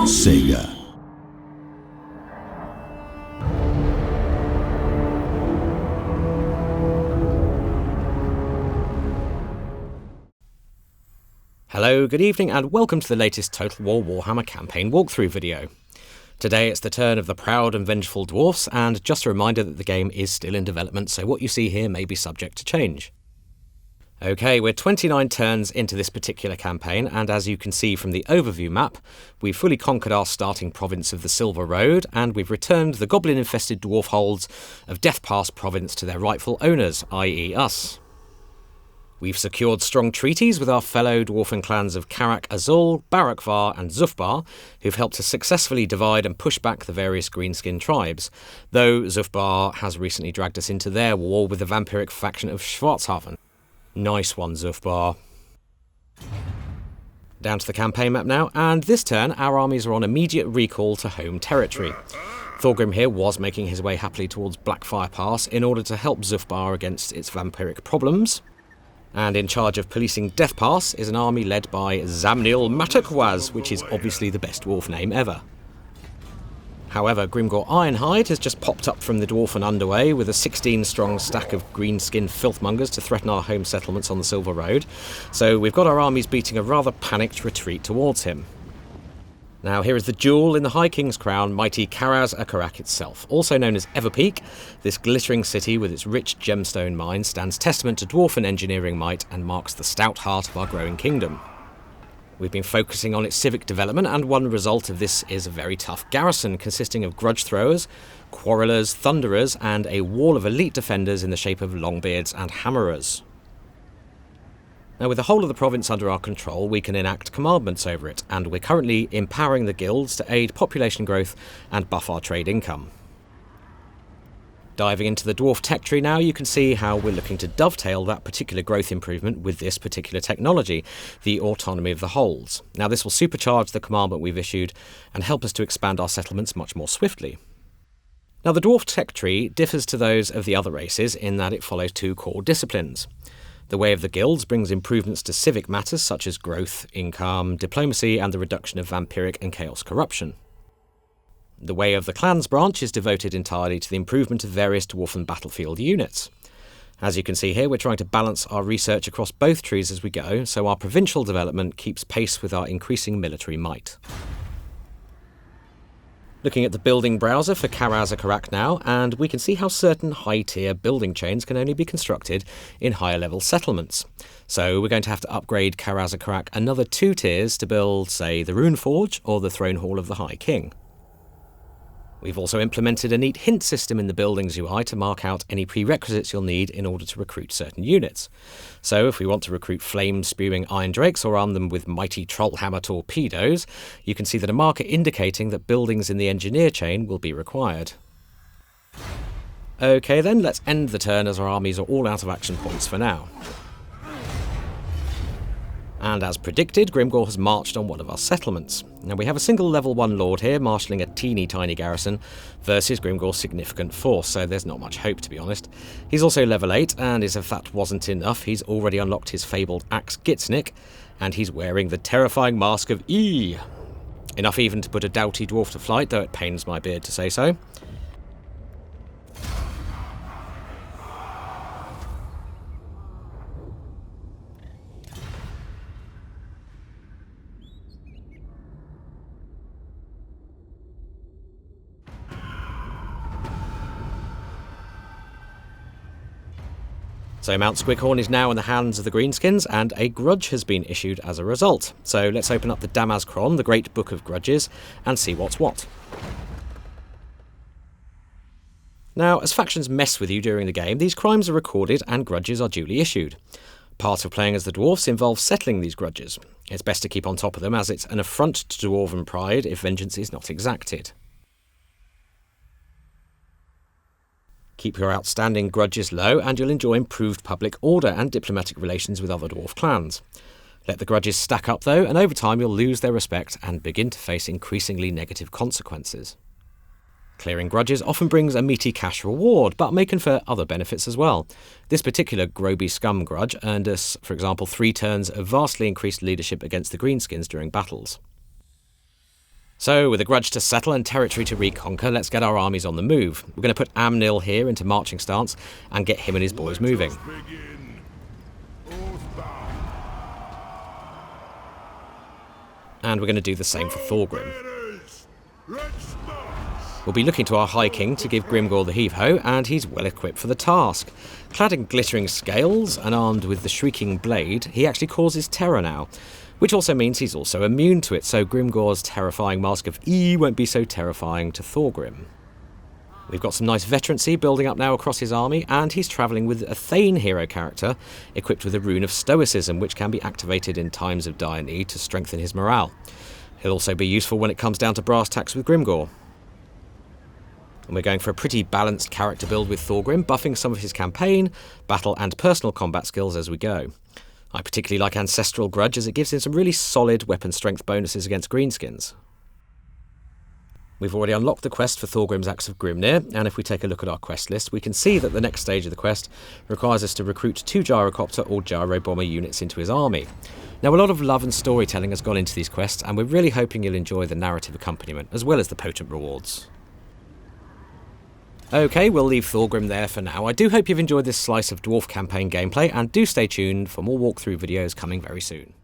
Sega. Hello, good evening, and welcome to the latest Total War Warhammer campaign walkthrough video. Today it's the turn of the proud and vengeful Dwarfs, and just a reminder that the game is still in development, so what you see here may be subject to change. Okay, we're 29 turns into this particular campaign, and as you can see from the overview map, we've fully conquered our starting province of the Silver Road, and we've returned the goblin-infested dwarf holds of Death Pass province to their rightful owners, i.e. us. We've secured strong treaties with our fellow dwarfen clans of Karak Azul, Barakvar and Zufbar, who've helped us successfully divide and push back the various greenskin tribes, though Zufbar has recently dragged us into their war with the vampiric faction of Schwarzhaven. Nice one, Zufbar. Down to the campaign map now, and this turn our armies are on immediate recall to home territory. Thorgrim here was making his way happily towards Blackfire Pass in order to help Zufbar against its vampiric problems. And in charge of policing Death Pass is an army led by Zamnil Matakwaz, which is obviously the best dwarf name ever. However, Grimgor Ironhide has just popped up from the dwarfen underway with a 16-strong stack of greenskin filthmongers to threaten our home settlements on the Silver Road, so we've got our armies beating a rather panicked retreat towards him. Now here is the jewel in the High King's crown, mighty Karaz Akarak itself. Also known as Everpeak, this glittering city with its rich gemstone mine stands testament to dwarfen engineering might and marks the stout heart of our growing kingdom. We've been focusing on its civic development, and one result of this is a very tough garrison consisting of grudge throwers, quarrelers, thunderers, and a wall of elite defenders in the shape of longbeards and hammerers. Now, with the whole of the province under our control, we can enact commandments over it, and we're currently empowering the guilds to aid population growth and buff our trade income. Diving into the dwarf tech tree now, you can see how we're looking to dovetail that particular growth improvement with this particular technology, the autonomy of the holds. Now, this will supercharge the commandment we've issued and help us to expand our settlements much more swiftly. Now, the dwarf tech tree differs to those of the other races in that it follows two core disciplines. The way of the guilds brings improvements to civic matters such as growth, income, diplomacy, and the reduction of vampiric and chaos corruption. The way of the clans branch is devoted entirely to the improvement of various dwarfen battlefield units. As you can see here, we're trying to balance our research across both trees as we go, so our provincial development keeps pace with our increasing military might. Looking at the building browser for Karaz Akarak now, and we can see how certain high-tier building chains can only be constructed in higher-level settlements. So we're going to have to upgrade Karaz Akarak another 2 tiers to build, say, the Rune Forge or the Throne Hall of the High King. We've also implemented a neat hint system in the buildings UI to mark out any prerequisites you'll need in order to recruit certain units. So if we want to recruit flame-spewing iron drakes or arm them with mighty trollhammer torpedoes, you can see that a marker indicating that buildings in the engineer chain will be required. Okay then, let's end the turn as our armies are all out of action points for now. And as predicted, Grimgor has marched on one of our settlements. Now we have a single level 1 lord here marshalling a teeny tiny garrison versus Grimgor's significant force, so there's not much hope to be honest. He's also level 8, and as if that wasn't enough, he's already unlocked his fabled axe Gitsnik, and he's wearing the terrifying mask of E. Enough even to put a doughty dwarf to flight, though it pains my beard to say so. So Mount Squighorn is now in the hands of the Greenskins, and a grudge has been issued as a result. So let's open up the Dammaz Kron, the Great Book of Grudges, and see what's what. Now, as factions mess with you during the game, these crimes are recorded and grudges are duly issued. Part of playing as the Dwarfs involves settling these grudges. It's best to keep on top of them, as it's an affront to Dwarven pride if vengeance is not exacted. Keep your outstanding grudges low and you'll enjoy improved public order and diplomatic relations with other dwarf clans. Let the grudges stack up though, and over time you'll lose their respect and begin to face increasingly negative consequences. Clearing grudges often brings a meaty cash reward, but may confer other benefits as well. This particular Groby Scum grudge earned us, for example, 3 turns of vastly increased leadership against the Greenskins during battles. So, with a grudge to settle and territory to reconquer, let's get our armies on the move. We're going to put Amnil here into marching stance and get him and his boys moving. And we're going to do the same for Thorgrim. We'll be looking to our High King to give Grimgor the heave-ho, and he's well equipped for the task. Clad in glittering scales and armed with the shrieking blade, he actually causes terror now, which also means he's also immune to it, so Grimgor's terrifying Mask of E won't be so terrifying to Thorgrim. We've got some nice veterancy building up now across his army, and he's travelling with a Thane hero character equipped with a rune of Stoicism, which can be activated in times of dire need to strengthen his morale. He'll also be useful when it comes down to brass tacks with Grimgor. And we're going for a pretty balanced character build with Thorgrim, buffing some of his campaign, battle and personal combat skills as we go. I particularly like Ancestral Grudge as it gives him some really solid weapon strength bonuses against greenskins. We've already unlocked the quest for Thorgrim's Axe of Grimnir, and if we take a look at our quest list, we can see that the next stage of the quest requires us to recruit 2 gyrocopter or gyro bomber units into his army. Now, a lot of love and storytelling has gone into these quests, and we're really hoping you'll enjoy the narrative accompaniment, as well as the potent rewards. Okay, we'll leave Thorgrim there for now. I do hope you've enjoyed this slice of Dwarf campaign gameplay, and do stay tuned for more walkthrough videos coming very soon.